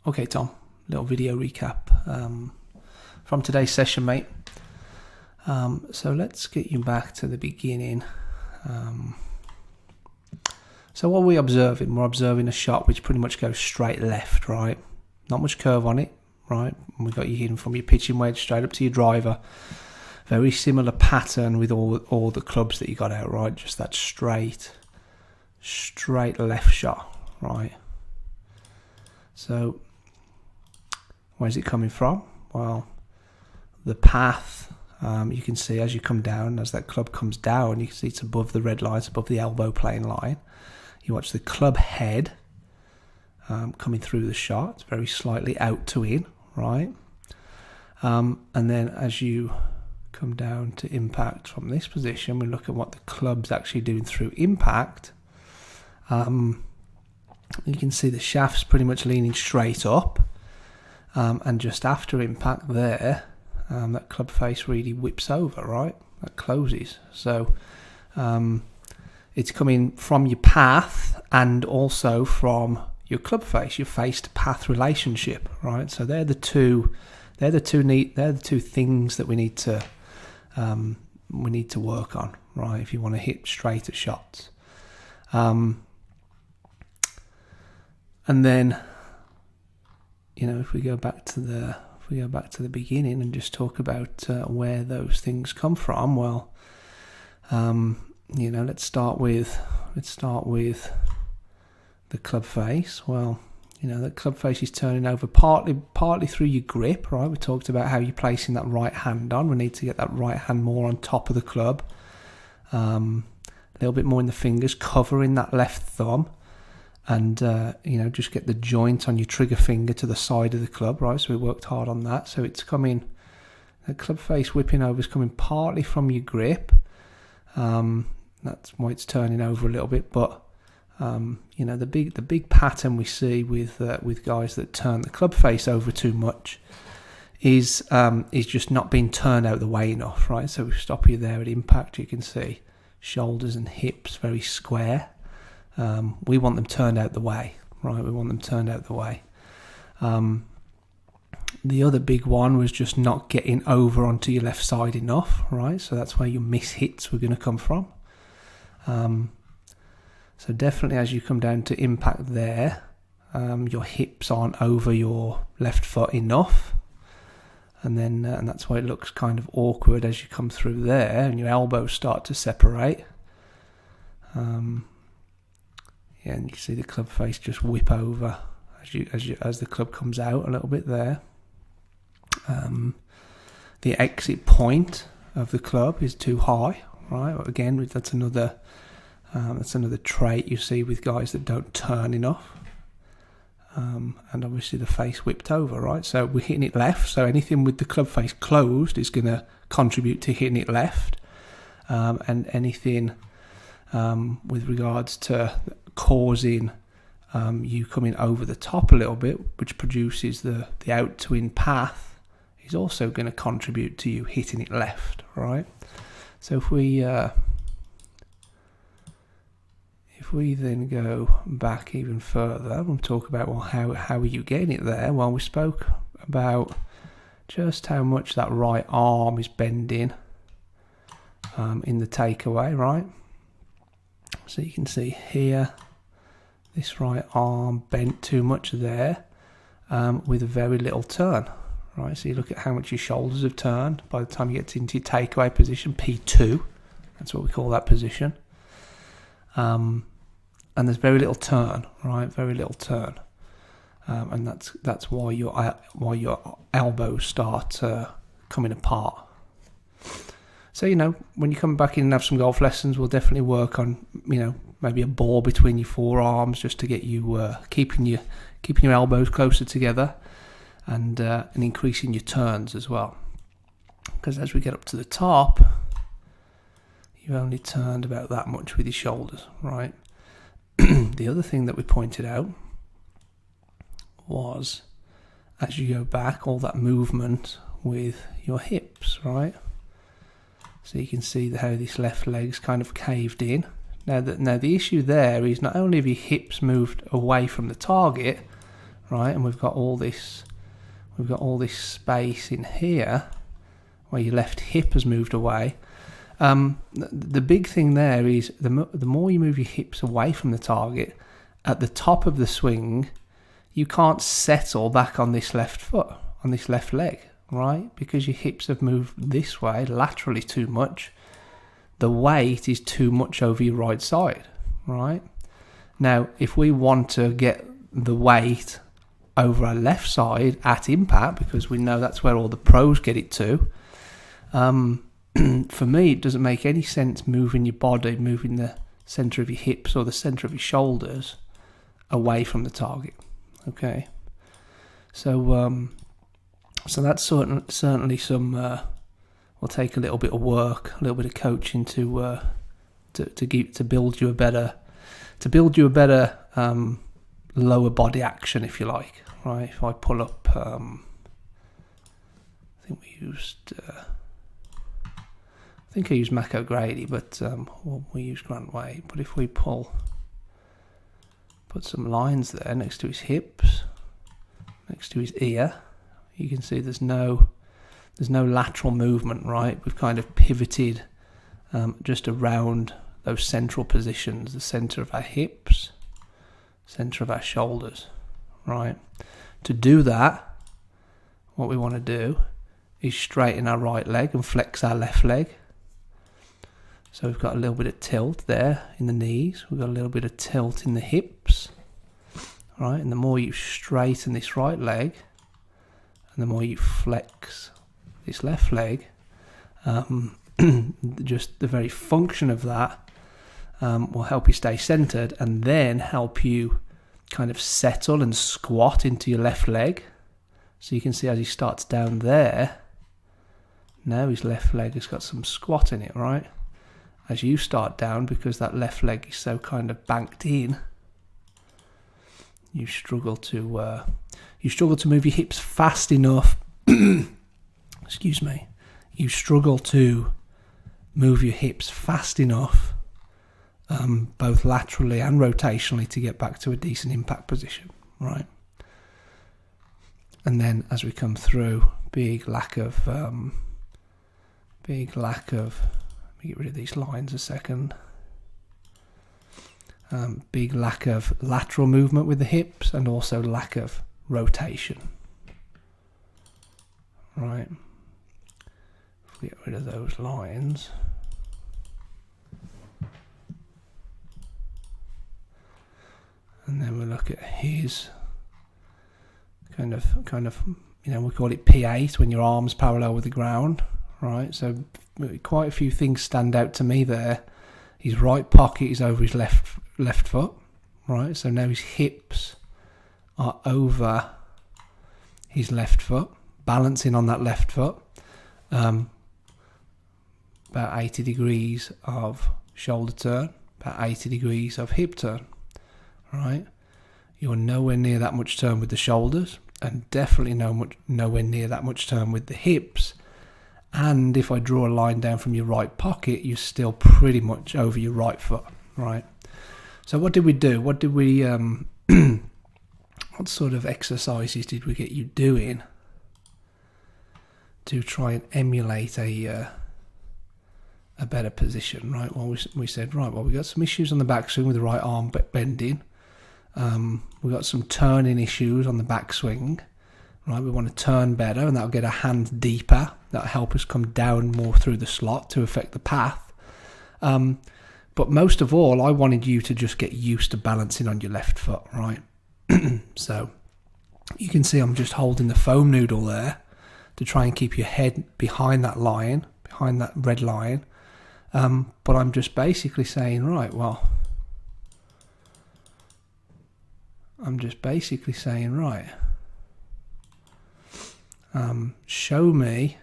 Okay, Tom, little video recap from today's session, mate. So let's get you back to the beginning. So what are we observing? We're observing a shot which pretty much goes straight left, right? Not much curve on it, right? And we've got you hitting from your pitching wedge straight up to your driver. Very similar pattern with all the clubs that you got out, right? Just that straight left shot, right? So where's it coming from? Well, the path, you can see as you come down, as that club comes down, you can see it's above the red line, it's above the elbow plane line. You watch the club head coming through the shot. It's very slightly out to in, right? And then as you come down to impact from this position, we look at what the club's actually doing through impact. You can see the shaft's pretty much leaning straight up. And just after impact there, that club face really whips over, right? That closes. So it's coming from your path and also from your club face, your face to path relationship, right? So they're the two things that we need to work on, right? If you want to hit straighter shots. And then, you know, if we go back to the beginning and just talk about where those things come from, well, you know, let's start with the club face. Well, you know, the club face is turning over partly through your grip, right? We talked about how you're placing that right hand on. We need to get that right hand more on top of the club, a little bit more in the fingers, covering that left thumb. And, you know, just get the joint on your trigger finger to the side of the club, right? So we worked hard on that. So it's coming, the club face whipping over is coming partly from your grip. That's why it's turning over a little bit. But, you know, the big pattern we see with guys that turn the club face over too much is just not being turned out the way enough, right? So we stop you there at impact. You can see shoulders and hips very square. We want them turned out the way, right? We want them turned out the way. The other big one was just not getting over onto your left side enough, right? So that's where your miss hits were going to come from. So definitely as you come down to impact there, your hips aren't over your left foot enough. And then and that's why it looks kind of awkward as you come through there and your elbows start to separate. Yeah, and you can see the club face just whip over as the club comes out a little bit there. The exit point of the club is too high, right? Again, that's another trait you see with guys that don't turn enough. And obviously the face whipped over, right? So we're hitting it left. So anything with the club face closed is going to contribute to hitting it left. And anything with regards to causing you coming over the top a little bit, which produces the out to in path, is also going to contribute to you hitting it left, right? So if we then go back even further and talk about, well, how are you getting it there? Well, we spoke about just how much that right arm is bending in the takeaway, right? So you can see here, this right arm bent too much there with a very little turn, right? So you look at how much your shoulders have turned by the time you get into your takeaway position, P2, that's what we call that position. And there's very little turn, right? Very little turn. And that's why your elbows start coming apart. So, you know, when you come back in and have some golf lessons, we'll definitely work on, you know, maybe a ball between your forearms just to get you keeping your elbows closer together and increasing your turns as well. Because as we get up to the top, you've only turned about that much with your shoulders, right? The other thing that we pointed out was, as you go back, all that movement with your hips, right? So you can see how this left leg's kind of caved in. Now the issue there is not only have your hips moved away from the target, right? And we've got all this space in here where your left hip has moved away. The big thing there is the more you move your hips away from the target, at the top of the swing, you can't settle back on this left foot, on this left leg, right? Because your hips have moved this way laterally too much. The weight is too much over your right side, right? Now, if we want to get the weight over our left side at impact, because we know that's where all the pros get it to, for me, it doesn't make any sense moving your body, moving the centre of your hips or the centre of your shoulders away from the target. Okay, so that's certainly some. Will take a little bit of work, a little bit of coaching to build you a better lower body action, if you like. Right? If I pull up, I think I used Mac O'Grady, but we use Grant Wade. But if we put some lines there next to his hips, next to his ear, you can see there's no lateral movement, right? We've kind of pivoted just around those central positions, the centre of our hips, centre of our shoulders, right? To do that, what we want to do is straighten our right leg and flex our left leg. So we've got a little bit of tilt there in the knees. We've got a little bit of tilt in the hips, right? And the more you straighten this right leg, and the more you flex this left leg, just the very function of that will help you stay centered, and then help you kind of settle and squat into your left leg. So you can see as he starts down there, now his left leg has got some squat in it, right? As you start down, because that left leg is so kind of banked in, you struggle to move your hips fast enough. Excuse me. You struggle to move your hips fast enough, both laterally and rotationally, to get back to a decent impact position, right? And then as we come through, big lack of. Let me get rid of these lines a second. Big lack of lateral movement with the hips, and also lack of rotation, right? If we get rid of those lines, and then we look at his kind of, we call it P8 when your arm's parallel with the ground, right? So quite a few things stand out to me there. His right pocket is over his left foot, right? So now his hips are over his left foot, balancing on that left foot. About 80 degrees of shoulder turn, about 80 degrees of hip turn, right? You're nowhere near that much turn with the shoulders, and definitely nowhere near that much turn with the hips. And if I draw a line down from your right pocket, you're still pretty much over your right foot, right? So what did we do? What sort of exercises did we get you doing to try and emulate a better position, right? Well, we said, right, well, we got some issues on the backswing with the right arm bending. We got some turning issues on the backswing, right? We want to turn better, and that'll get our hand deeper. That'll help us come down more through the slot to affect the path. But most of all, I wanted you to just get used to balancing on your left foot, right? So you can see I'm just holding the foam noodle there to try and keep your head behind that line, behind that red line. But I'm just basically saying, right, well, show me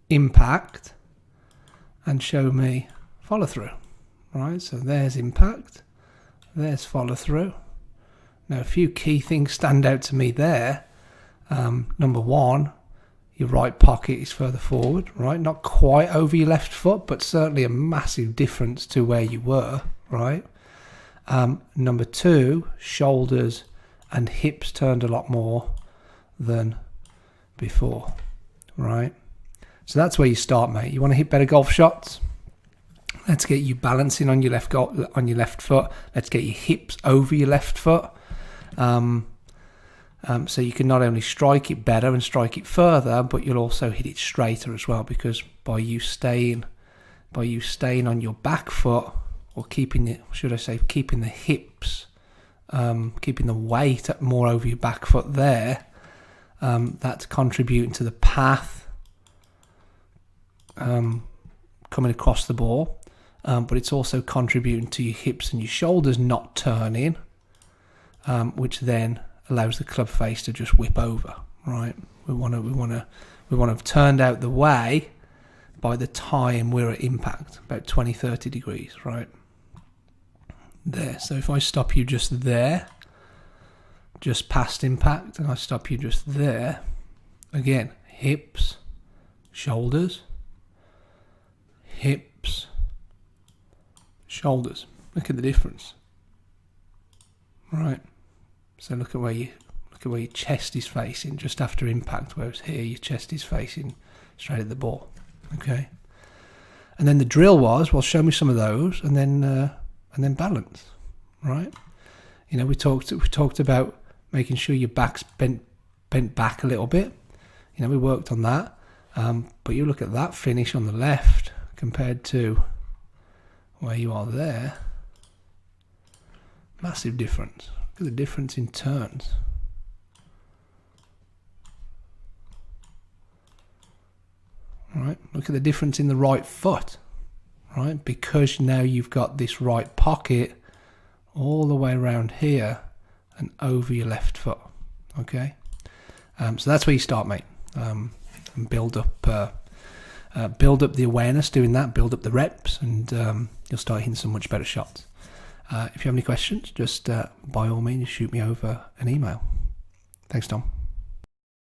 impact and show me follow through, right? So there's impact, there's follow through. Now, a few key things stand out to me there. Number one, your right pocket is further forward, right? Not quite over your left foot, but certainly a massive difference to where you were, right? Number two, shoulders and hips turned a lot more than before, right? So that's where you start, mate. You want to hit better golf shots? Let's get you balancing on your left foot. Let's get your hips over your left foot. So you can not only strike it better and strike it further, but you'll also hit it straighter as well, because by you staying on your back foot, or keeping the hips, keeping the weight more over your back foot there, that's contributing to the path coming across the ball, but it's also contributing to your hips and your shoulders not turning, which then allows the club face to just whip over, right? We want to have turned out the way by the time we're at impact, about 20-30 degrees, right? There. So if I stop you just there, just past impact, and I stop you just there, again, hips, shoulders, hips, shoulders. Look at the difference, right? So look at where your chest is facing just after impact, whereas here your chest is facing straight at the ball. Okay, and then the drill was, well, show me some of those, and then balance, right? You know, we talked about making sure your back's bent back a little bit. You know, we worked on that, but you look at that finish on the left compared to where you are there. Massive difference. Look at the difference in turns. Right, look at the difference in the right foot, right? Because now you've got this right pocket all the way around here and over your left foot, okay? So that's where you start, mate, and build up the awareness doing that, build up the reps, and you'll start hitting some much better shots. If you have any questions, just by all means shoot me over an email. Thanks, Tom.